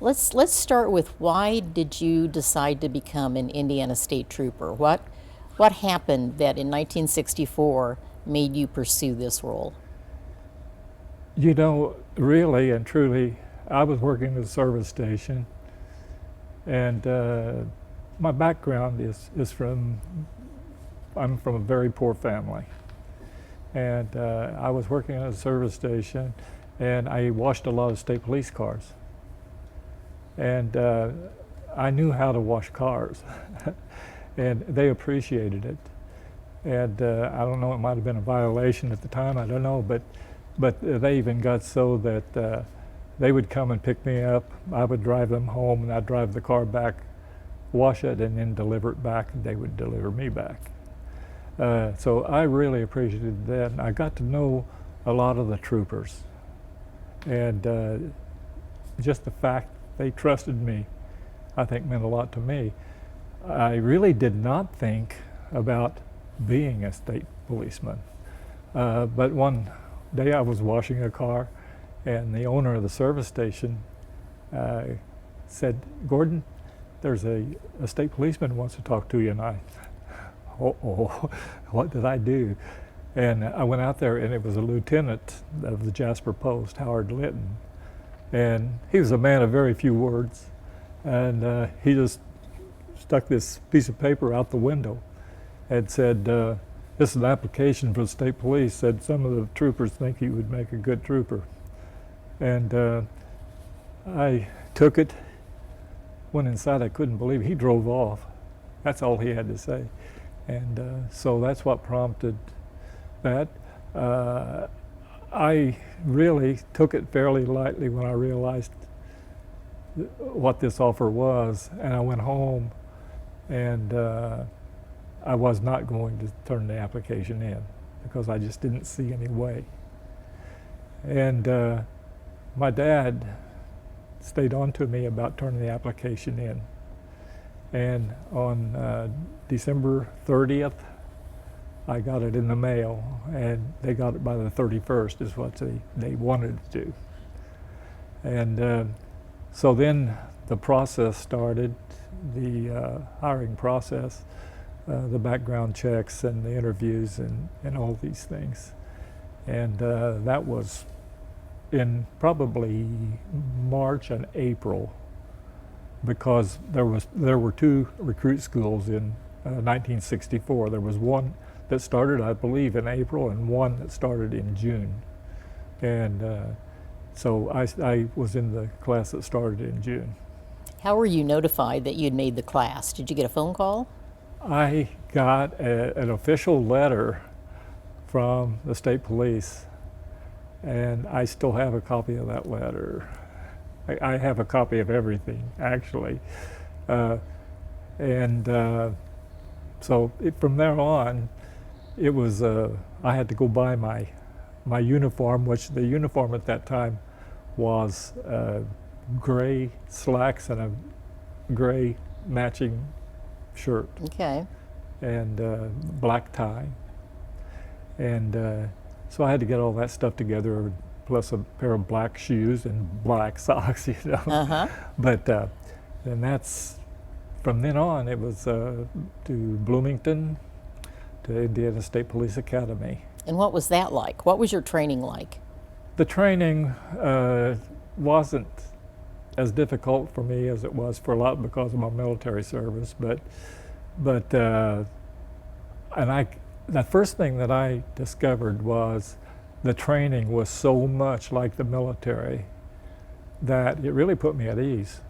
Let's start with, why did you decide to become an Indiana State Trooper? What happened that in 1964 made you pursue this role? You know, really and truly, I was working at a service station, and my background is I'm from a very poor family. And I was working at a service station, and I washed a lot of state police cars. And I knew how to wash cars, and they appreciated it. And I don't know, it might have been a violation at the time, I don't know, but they even got so that they would come and pick me up, I would drive them home, and I'd drive the car back, wash it, and then deliver it back, and they would deliver me back. So I really appreciated that. I got to know a lot of the troopers, and just the fact they trusted me, I think, meant a lot to me. I really did not think about being a state policeman, but one day I was washing a car, and the owner of the service station said, "Gordon, there's a state policeman who wants to talk to you." And I, oh, what did I do? And I went out there, and it was a lieutenant of the Jasper Post, Howard Litton. And he was a man of very few words. And he just stuck this piece of paper out the window and said, "This is an application for the state police." Said, "Some of the troopers think you would make a good trooper." And I took it, went inside. I couldn't believe it. He drove off. That's all he had to say. And so that's what prompted that. I really took it fairly lightly when I realized what this offer was, and I went home, and I was not going to turn the application in because I just didn't see any way. And my dad stayed on to me about turning the application in. And on December 30th, I got it in the mail, and they got it by the 31st is what they wanted to do. And so then the process started, the hiring process, the background checks and the interviews and all these things. And that was in probably March and April, because there were two recruit schools in 1964. There was one that started, I believe, in April, and one that started in June. And so I was in the class that started in June. How were you notified that you'd made the class? Did you get a phone call? I got an official letter from the state police, and I still have a copy of that letter. I have a copy of everything, actually. So from there on, it was, I had to go buy my uniform, which the uniform at that time was gray slacks and a gray matching shirt. Okay. And black tie. And so I had to get all that stuff together, plus a pair of black shoes and black socks, you know. Uh-huh. But and that's, from then on, it was to Bloomington, to Indiana State Police Academy. And what was that like? What was your training like? The training wasn't as difficult for me as it was for a lot because of my military service, but the first thing that I discovered was the training was so much like the military that it really put me at ease.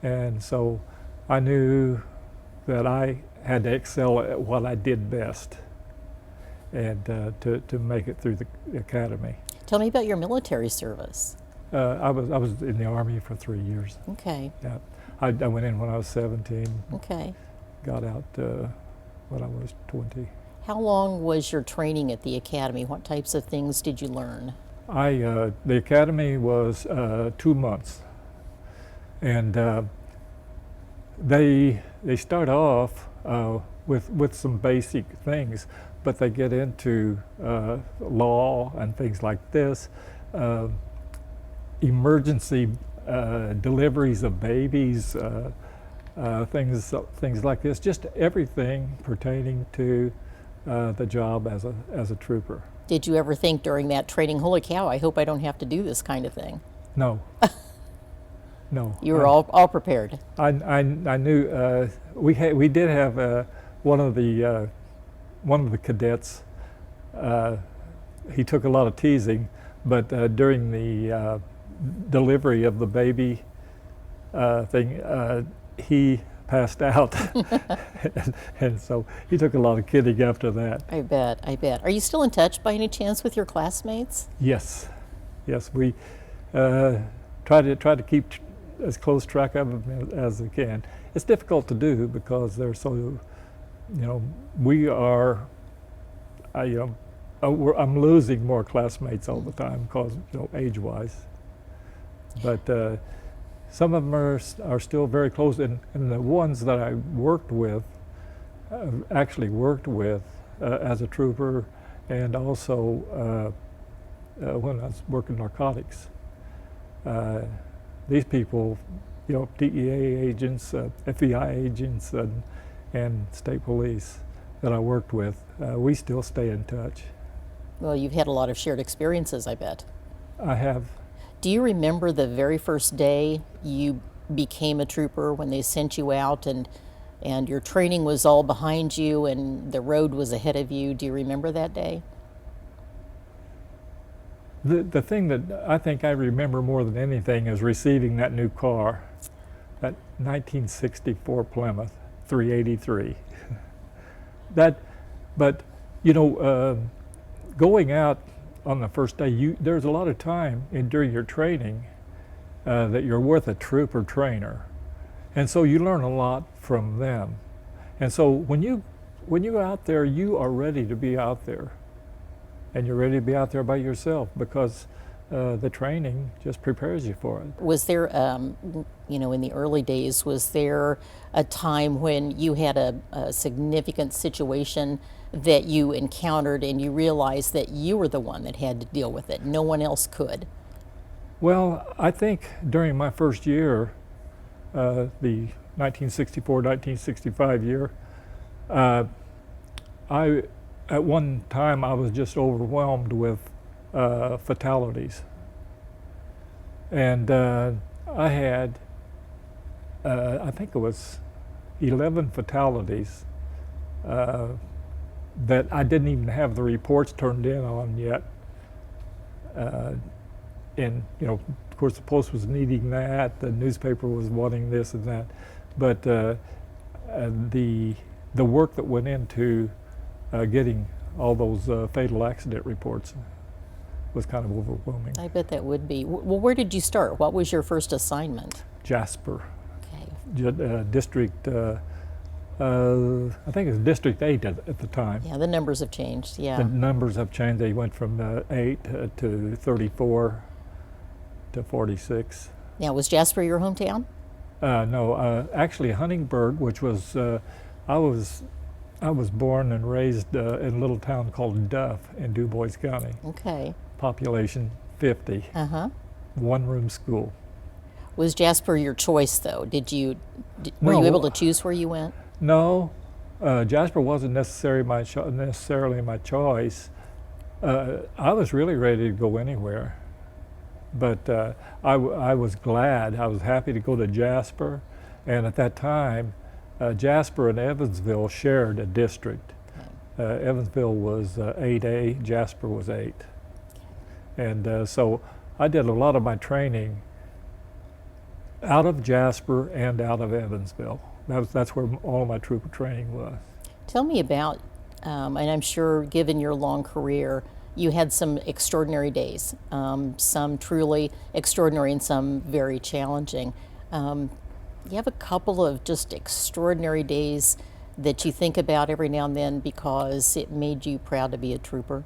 And so I knew that I had to excel at what I did best, and to make it through the academy. Tell me about your military service. I was in the Army for 3 years. Okay. Yeah, I went in when I was 17. Okay. Got out when I was 20. How long was your training at the academy? What types of things did you learn? The academy was 2 months, and they start off with some basic things, but they get into law and things like this, emergency deliveries of babies, things like this, just everything pertaining to the job as a trooper. Did you ever think during that training, holy cow, I hope I don't have to do this kind of thing? No. No. You were all prepared. I knew we did have one of the cadets. He took a lot of teasing, but during the delivery of the baby thing, he passed out, and so he took a lot of kidding after that. I bet. Are you still in touch by any chance with your classmates? Yes, we try to keep as close track of them as we can. It's difficult to do because they're so, we are, I'm losing more classmates all the time because age-wise, but some of them are still very close, and the ones that I actually worked with as a trooper, and also when I was working narcotics. These people, DEA agents, FBI agents, and state police that I worked with, we still stay in touch. Well, you've had a lot of shared experiences, I bet. I have. Do you remember the very first day you became a trooper, when they sent you out and your training was all behind you and the road was ahead of you? Do you remember that day? The thing that I think I remember more than anything is receiving that new car, that 1964 Plymouth 383. Going out on the first day, there's a lot of time during your training that you're with a trooper trainer, and so you learn a lot from them. And so when you're out there, you are ready to be out there, and you're ready to be out there by yourself because the training just prepares you for it. Was there, in the early days, was there a time when you had a significant situation that you encountered and you realized that you were the one that had to deal with it? No one else could. Well, I think during my first year, the 1964-1965 year, at one time I was just overwhelmed with fatalities. And I had, I think it was 11 fatalities that I didn't even have the reports turned in on yet. And of course the Post was needing that, the newspaper was wanting this and that, but the work that went into getting all those fatal accident reports was kind of overwhelming. I bet that would be. Well, where did you start? What was your first assignment? Jasper. Okay. District, I think it was District 8 at the time. Yeah, the numbers have changed, yeah. The numbers have changed. They went from 8 to 34 to 46. Now, was Jasper your hometown? No, actually Huntingburg, which was, I was born and raised in a little town called Duff in Du Bois County. Okay. Population 50. Uh-huh. One-room school. Was Jasper your choice, though? Were you able to choose where you went? No, Jasper wasn't necessarily my choice. I was really ready to go anywhere, but I was glad. I was happy to go to Jasper, and at that time, Jasper and Evansville shared a district. Okay. Evansville was 8A, Jasper was 8, and so I did a lot of my training out of Jasper and out of Evansville. That's where all of my trooper training was. Tell me about, and I'm sure given your long career, you had some extraordinary days, some truly extraordinary and some very challenging. You have a couple of just extraordinary days that you think about every now and then because it made you proud to be a trooper?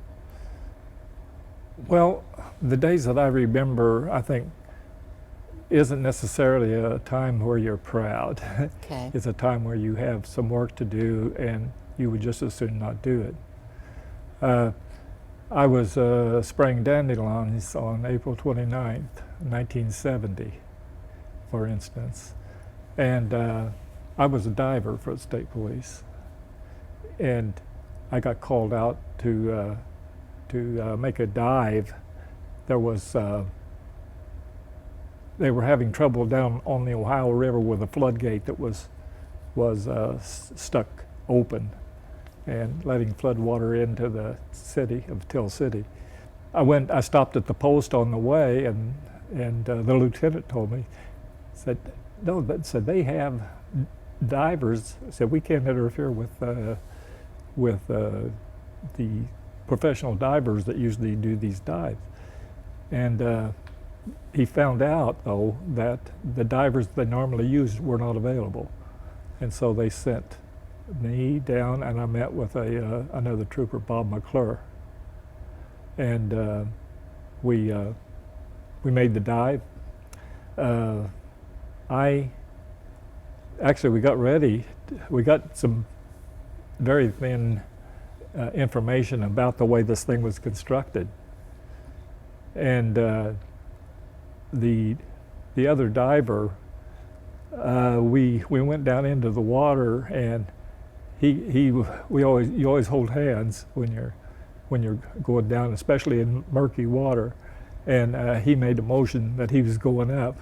Well, the days that I remember, I think, isn't necessarily a time where you're proud. Okay. It's a time where you have some work to do and you would just as soon not do it. I was spraying dandelions on April 29th, 1970. for instance. And I was a diver for the state police, and I got called out to make a dive. There was they were having trouble down on the Ohio River with a floodgate that was stuck open and letting flood water into the city of Till City. I stopped at the post on the way, and the lieutenant told me, said, no, said they have divers. Said we can't interfere with the professional divers that usually do these dives. And he found out, though, that the divers they normally use were not available, and so they sent me down, and I met with another trooper, Bob McClure, and we made the dive. We got ready. We got some very thin information about the way this thing was constructed, and the other diver, we went down into the water, and you always hold hands when you're going down, especially in murky water, and he made a motion that he was going up,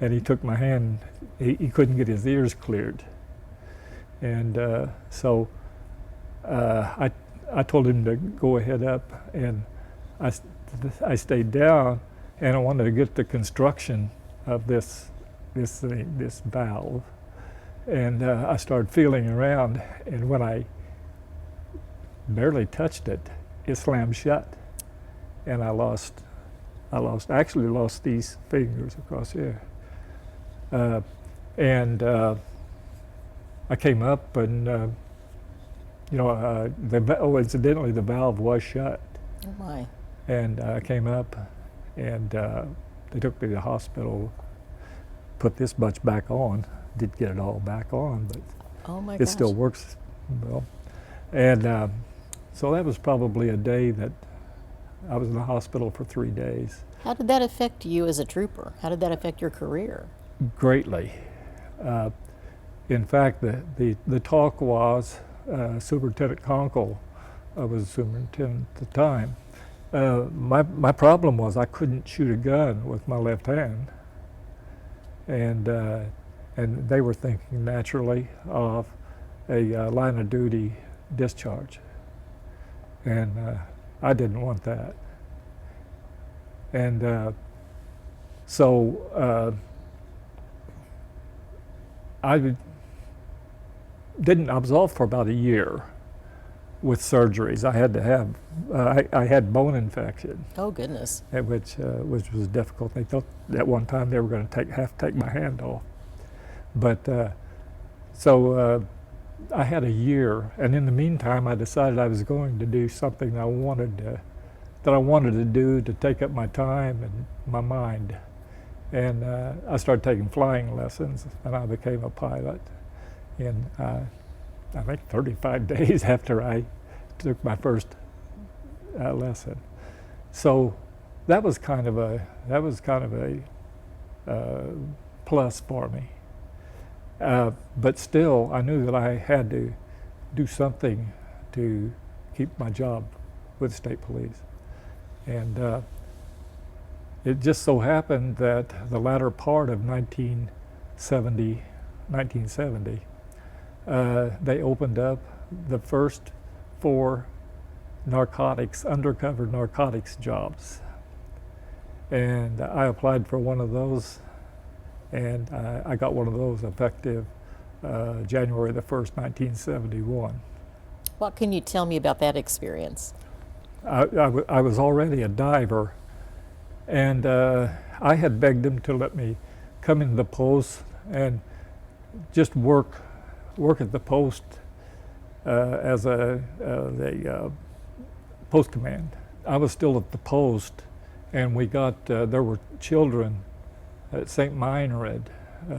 and he took my hand. He couldn't get his ears cleared, and so I told him to go ahead up, and I stayed down, and I wanted to get the construction of this valve, and I started feeling around, and when I barely touched it, it slammed shut, and I actually lost these fingers across here, and I came up, and incidentally, the valve was shut. Oh my. And I came up, and they took me to the hospital, put this much back on. Did get it all back on, but Oh my it gosh. still works well. And so that was probably a day that I was in the hospital for 3 days. How did that affect you as a trooper? How did that affect your career? Greatly. In fact, the talk was Superintendent Conkle was superintendent at the time. My problem was I couldn't shoot a gun with my left hand, and they were thinking naturally of a line of duty discharge, and I didn't want that, and so I was off for about a year with surgeries. I had to have, I had bone infection, Oh goodness. which was difficult. They thought at one time they were going to have to take my hand off. But so I had a year, and in the meantime, I decided I was going to do something that I wanted to do to take up my time and my mind. And I started taking flying lessons, and I became a pilot in I think 35 days after I took my first lesson. So that was kind of a plus for me. But still, I knew that I had to do something to keep my job with state police. And it just so happened that the latter part of 1970, they opened up the first 4 undercover narcotics jobs. And I applied for one of those, and I got one of those effective January the 1st, 1971. What can you tell me about that experience? I was already a diver, and I had begged them to let me come into the post and just work at the post as a post command. I was still at the post, and we got there were children at St. Meinrad,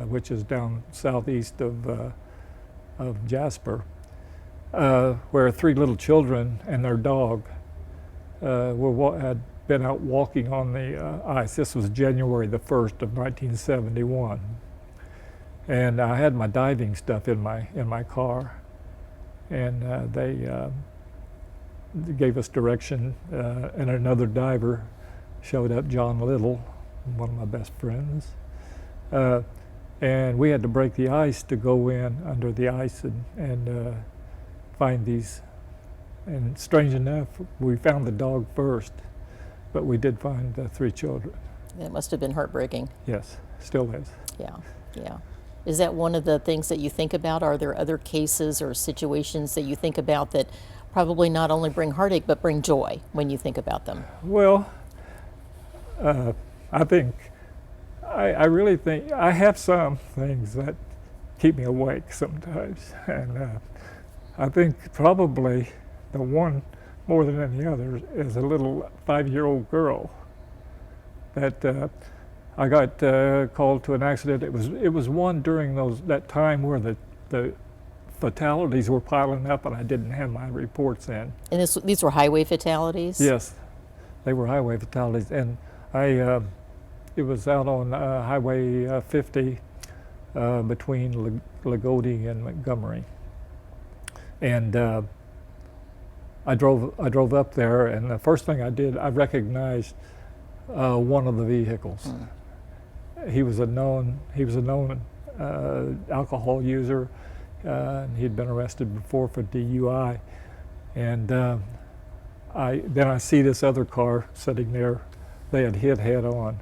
which is down southeast of Jasper, where 3 little children and their dog had been out walking on the ice. This was January the 1st of 1971. And I had my diving stuff in my car. And they gave us direction, and another diver showed up, John Little, one of my best friends. And we had to break the ice to go in under the ice and find these. And strange enough, we found the dog first, but we did find 3 children. That must have been heartbreaking. Yes, still is. Yeah, yeah. Is that one of the things that you think about? Are there other cases or situations that you think about that probably not only bring heartache but bring joy when you think about them? Well, I think, I really think, I have some things that keep me awake sometimes. And I think probably the one more than any other is a little 5-year-old girl that I got called to an accident. It was one during that time where the fatalities were piling up, and I didn't have my reports in. And these were highway fatalities? Yes, they were highway fatalities, and it was out on Highway 50 between Lagodi and Montgomery, and I drove up there, and the first thing I did, I recognized one of the vehicles. He was a known alcohol user. He'd been arrested before for DUI, and then I see this other car sitting there. They had hit head on,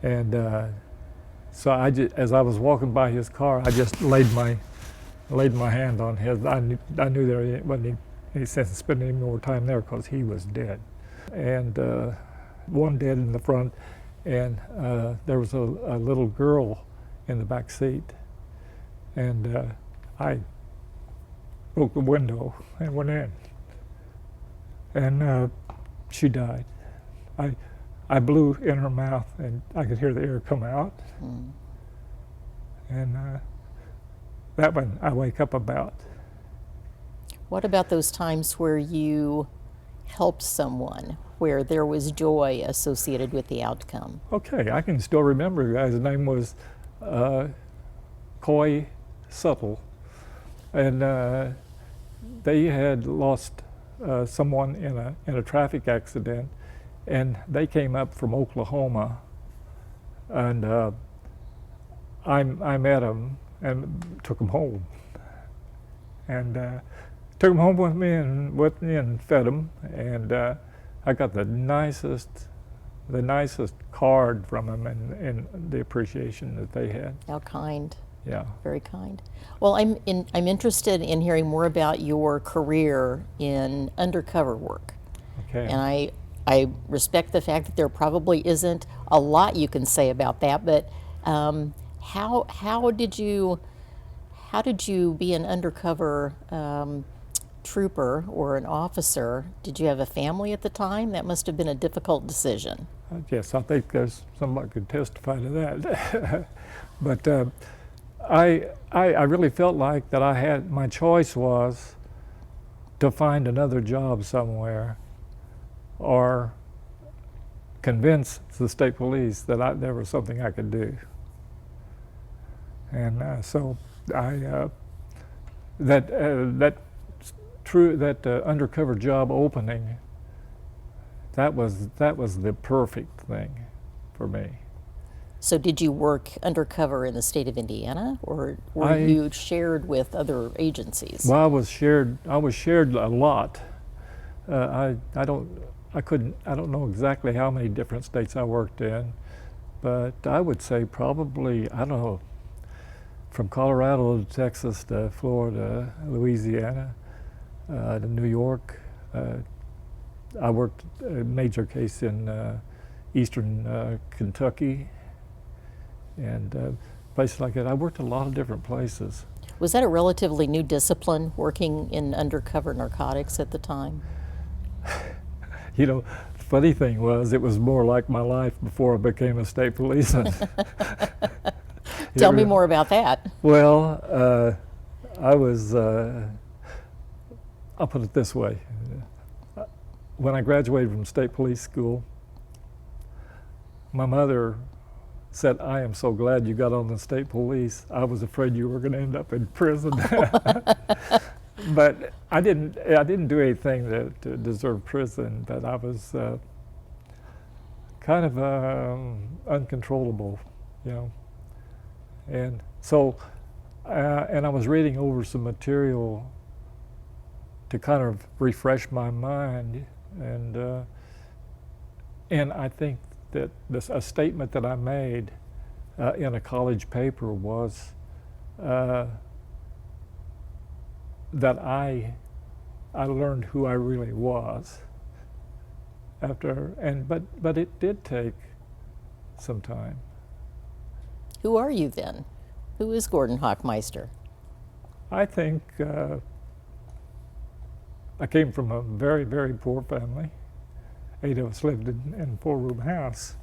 and so as I was walking by his car, I just laid my hand on his. I knew there wasn't any sense in spending any more time there because he was dead, and one dead in the front, and there was a little girl in the back seat, and I broke the window and went in, and she died. I blew in her mouth, and I could hear the air come out, and that one I wake up about. What about those times where you helped someone, where there was joy associated with the outcome? Okay, I can still remember the guy's name was Coy Suttle, and they had lost someone in a traffic accident, and they came up from Oklahoma, and I met them and took them home, and took them home with me and fed them, and I got the nicest card from them, and the appreciation that they had. How kind. Yeah. Very kind. Well, I'm interested in hearing more about your career in undercover work. Okay. And I respect the fact that there probably isn't a lot you can say about that, but how did you be an undercover trooper or an officer? Did you have a family at the time? That must have been a difficult decision. Yes, I think there's somebody could testify to that. But I really felt like that my choice was to find another job somewhere, or convince the state police that there was something I could do. And so that undercover job opening, that was the perfect thing for me. So did you work undercover in the state of Indiana, or were you shared with other agencies? Well, I was shared a lot. I don't know exactly how many different states I worked in, but I would say probably, I don't know, from Colorado to Texas to Florida, Louisiana, to New York. I worked a major case in eastern Kentucky, and places like that. I worked a lot of different places. Was that a relatively new discipline, working in undercover narcotics at the time? You know, the funny thing was, it was more like my life before I became a state policeman. Tell me more about that. Well, I was, I'll put it this way. when I graduated from state police school, my mother said, "I am so glad you got on the state police. I was afraid you were going to end up in prison." But I didn't do anything to deserve prison, but I was kind of uncontrollable, you know. And so, and I was reading over some material to kind of refresh my mind, and I think that a statement that I made in a college paper was that I learned who I really was after, but it did take some time. Who are you then? Who is Gordon Hochmeister? I think I came from a very, very poor family. 8 of us lived in a 4-room house.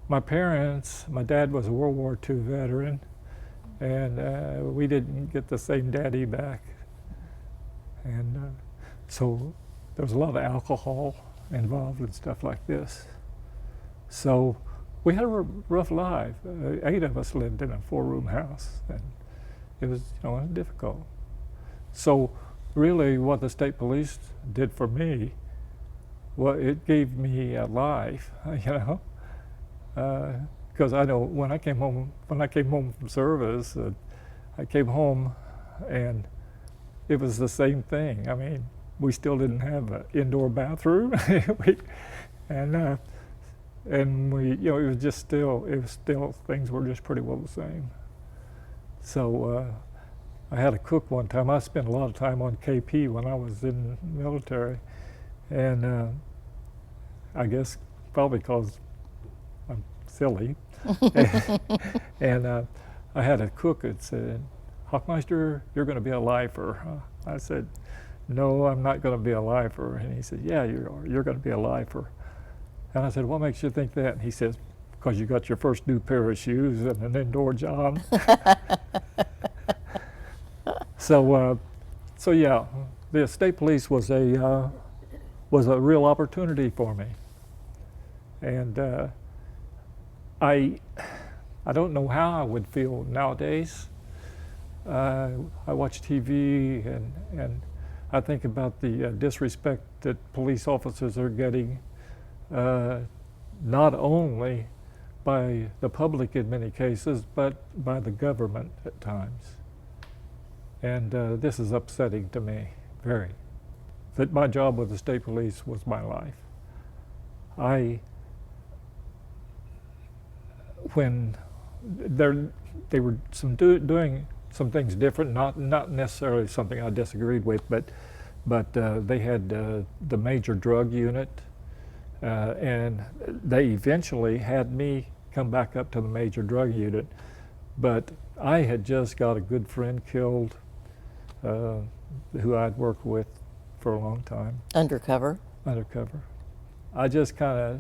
My parents, my dad was a World War II veteran, and we didn't get the same daddy back. And so there was a lot of alcohol involved and stuff like this. So we had a rough life. 8 of us lived in a 4-room house, and it was, you know, difficult. So really what the state police did for me, well, it gave me a life, you know, because I know when I came home from service, I came home and it was the same thing. I mean, we still didn't have an indoor bathroom, and we, you know, it was still things were just pretty well the same. So I had a cook one time. I spent a lot of time on KP when I was in the military, and I guess probably because I'm silly, and I had a cook that said, "Hochmeister, you're going to be a lifer." I said, "No, I'm not going to be a lifer." And he said, "Yeah, you are. You're going to be a lifer." And I said, "What makes you think that?" And he says, "Because you got your first new pair of shoes and an indoor job." So yeah, the state police was a real opportunity for me, and I don't know how I would feel nowadays. I watch TV and I think about the disrespect that police officers are getting, not only by the public in many cases, but by the government at times. And this is upsetting to me, very. That my job with the state police was my life. When they were doing some things different, not necessarily something I disagreed with, but they had the major drug unit, and they eventually had me come back up to the major drug unit. But I had just got a good friend killed, who I'd worked with for a long time. Undercover. I just kind of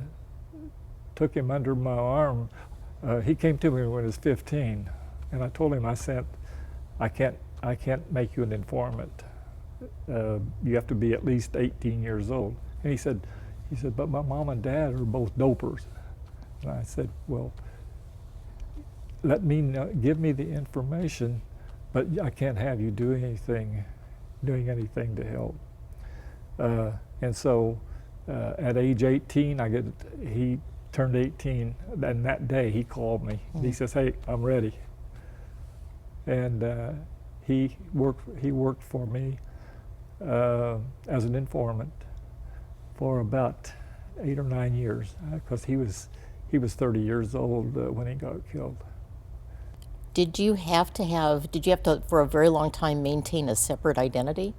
took him under my arm. He came to me when he was 15, and I told him, I said, I can't make you an informant. You have to be at least 18 years old. And he said, "But my mom and dad are both dopers." And I said, "Well, give me the information, but I can't have you doing anything to help." And so at age 18, he turned 18, and that day he called me. Mm-hmm. He says, "Hey, I'm ready." And he worked for me as an informant for about 8 or 9 years, because he was 30 years old when he got killed. Did you have to for a very long time maintain a separate identity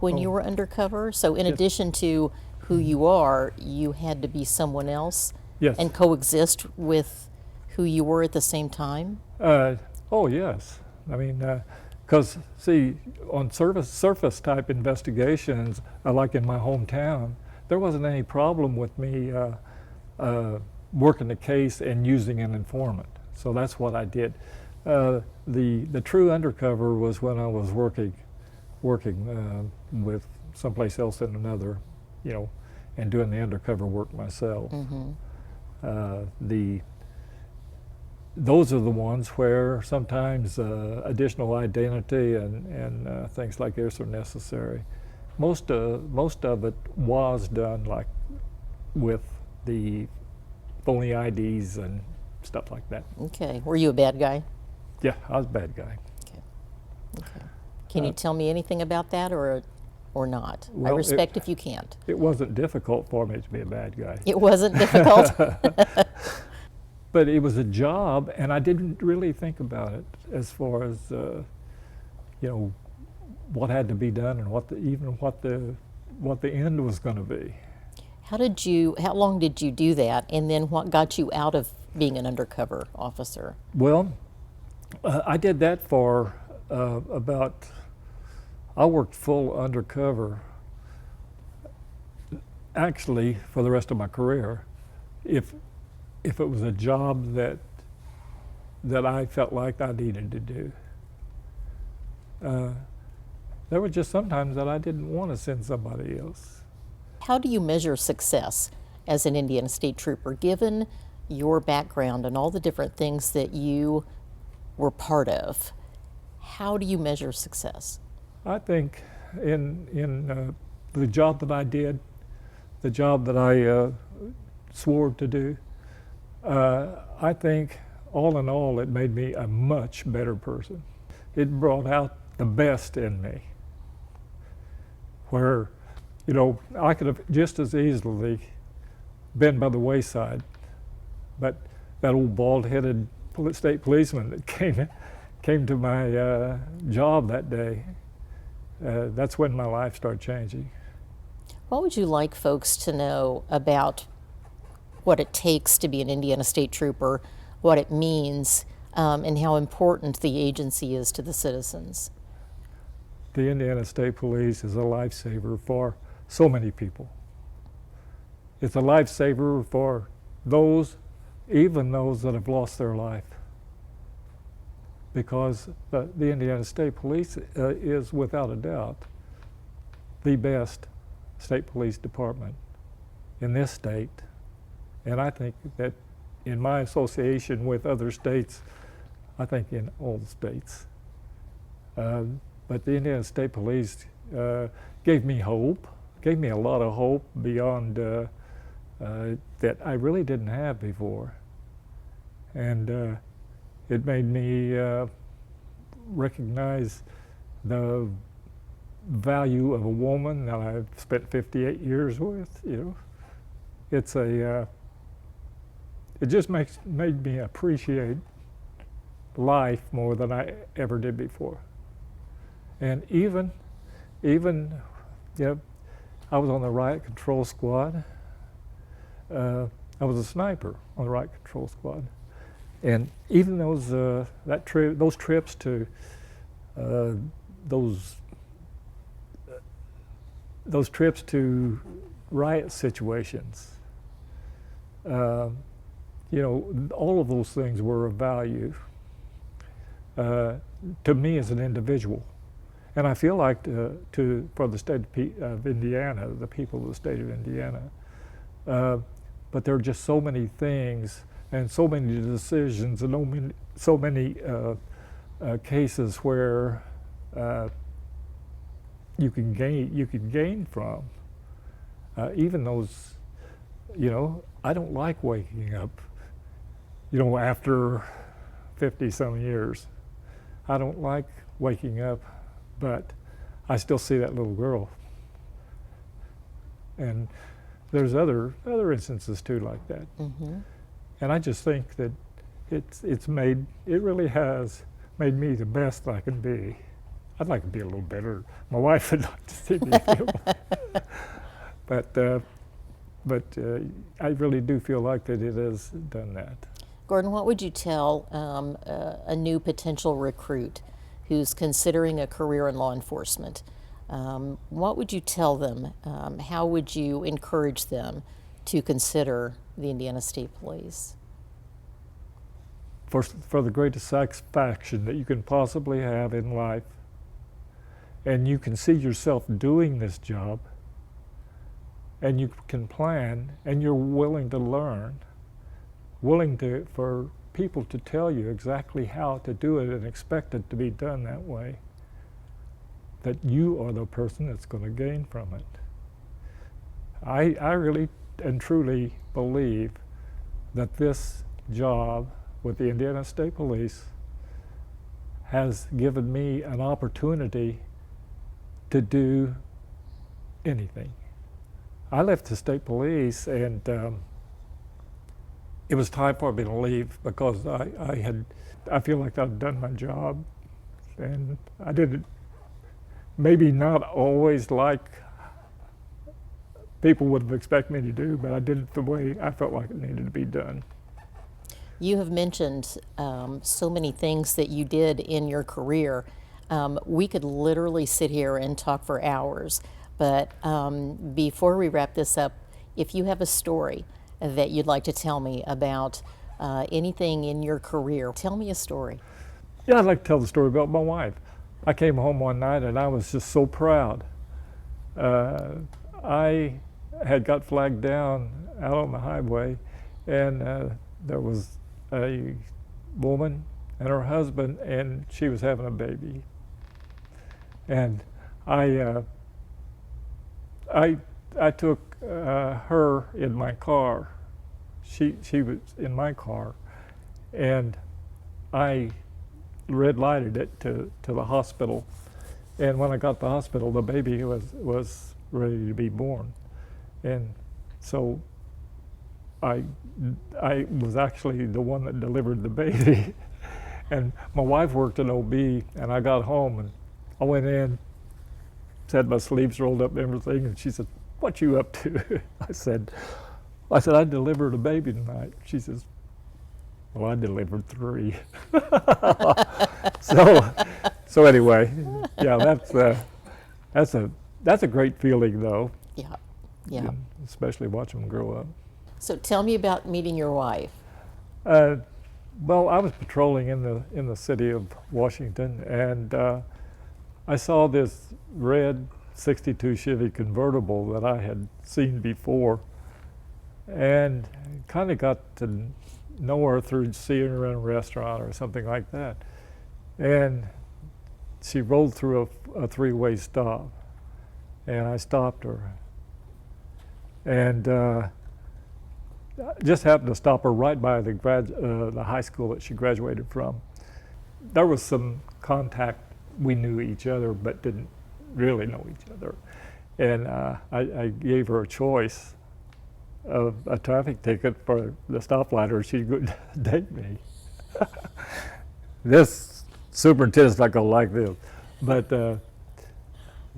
when you were undercover? So in addition to who you are, you had to be someone else? Yes. And coexist with who you were at the same time? Oh yes. I mean, because see, on surface type investigations, like in my hometown, there wasn't any problem with me working the case and using an informant. So that's what I did. The true undercover was when I was working working with someplace else in another, and doing the undercover work myself. Those are the ones where sometimes additional identity and things like this are necessary. Most of it was done like with the phony IDs and stuff like that. Okay. Were you a bad guy? Yeah, I was a bad guy. Okay. Can you tell me anything about that or not? Well, I respect if you can't. It wasn't difficult for me to be a bad guy. It wasn't difficult? But it was a job, and I didn't really think about it as far as what had to be done and what the end was going to be. How long did you do that, and then what got you out of being an undercover officer? Well, I did that for I worked full undercover actually for the rest of my career. If it was a job that I felt like I needed to do. There were just sometimes that I didn't want to send somebody else. How do you measure success as an Indiana State Trooper, given your background and all the different things that you were part of? How do you measure success? I think in the job that I did, the job that I swore to do, I think all in all it made me a much better person. It brought out the best in me. Where, I could have just as easily been by the wayside, but that old bald-headed state policeman that came to my job that day, that's when my life started changing. What would you like folks to know about what it takes to be an Indiana State Trooper, what it means, and how important the agency is to the citizens? The Indiana State Police is a lifesaver for so many people. It's a lifesaver for even those that have lost their life. Because the Indiana State Police is, without a doubt, the best state police department in this state. And I think that in my association with other states, I think in all the states. But the Indiana State Police gave me hope, gave me a lot of hope beyond that I really didn't have before. And it made me recognize the value of a woman that I've spent 58 years with. It's it just made me appreciate life more than I ever did before. And even I was on the riot control squad. I was a sniper on the riot control squad. And even those trips to those trips to riot situations, all of those things were of value to me as an individual. And I feel like for the state of Indiana, the people of the state of Indiana, but there are just so many things and so many decisions and so many cases where you can gain from. Even those, I don't like waking up, after 50-some years. I don't like waking up, but I still see that little girl. And there's other instances too like that. Mm-hmm. And I just think that it really has made me the best I can be. I'd like to be a little better. My wife would like to see me feel, but I really do feel like that it has done that. Gordon, what would you tell a new potential recruit who's considering a career in law enforcement? What would you tell them? How would you encourage them to consider the Indiana State Police? For the greatest satisfaction that you can possibly have in life, and you can see yourself doing this job, and you can plan, and you're willing to learn, for people to tell you exactly how to do it and expect it to be done that way, that you are the person that's going to gain from it. I really and truly believe that this job with the Indiana State Police has given me an opportunity to do anything. I left the state police, and it was time for me to leave because I feel like I've done my job, and I did it maybe not always like people would have expected me to do, but I did it the way I felt like it needed to be done. You have mentioned so many things that you did in your career. We could literally sit here and talk for hours, but before we wrap this up, if you have a story that you'd like to tell me about anything in your career, tell me a story. Yeah, I'd like to tell the story about my wife. I came home one night and I was just so proud. I had got flagged down out on the highway, and there was a woman and her husband, and she was having a baby. And I took her in my car. She was in my car, and I red lighted it to the hospital. And when I got to the hospital, the baby was ready to be born. And so I was actually the one that delivered the baby. And my wife worked at OB, and I got home and I went in, had my sleeves rolled up and everything, and she said, "What you up to?" I said, "I delivered a baby tonight." She says, "Well, I delivered 3." So anyway, yeah, that's a great feeling, though. Yeah, yeah. Especially watching them grow up. So tell me about meeting your wife. Well, I was patrolling in the city of Washington, and I saw this red '62 Chevy convertible that I had seen before, and kind of got to know her through seeing her in a restaurant or something like that. And she rolled through a three-way stop, and I stopped her, and just happened to stop her right by the high school that she graduated from. There was some contact. We knew each other, but didn't really know each other. And I gave her a choice of a traffic ticket for the stoplight, or she would date me. This superintendent's not gonna like this, but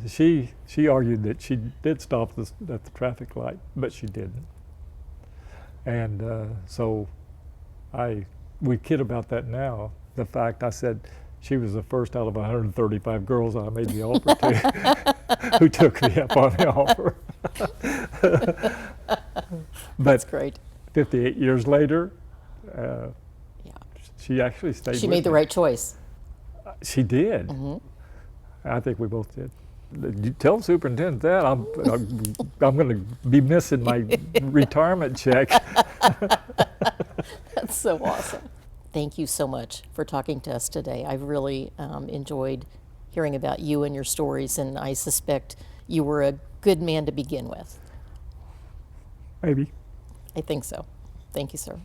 she argued that she did stop at the traffic light, but she didn't. And so we kid about that now. The fact I said she was the first out of 135 girls I made the offer to who took me up on the offer. That's great. 58 years later, Yeah. she actually stayed She with made the me. right choice. She did. Mm-hmm. I think we both did. You tell the superintendent that I'm going to be missing my retirement check. That's so awesome. Thank you so much for talking to us today. I've really enjoyed hearing about you and your stories, and I suspect you were a good man to begin with. Maybe. I think so. Thank you, sir.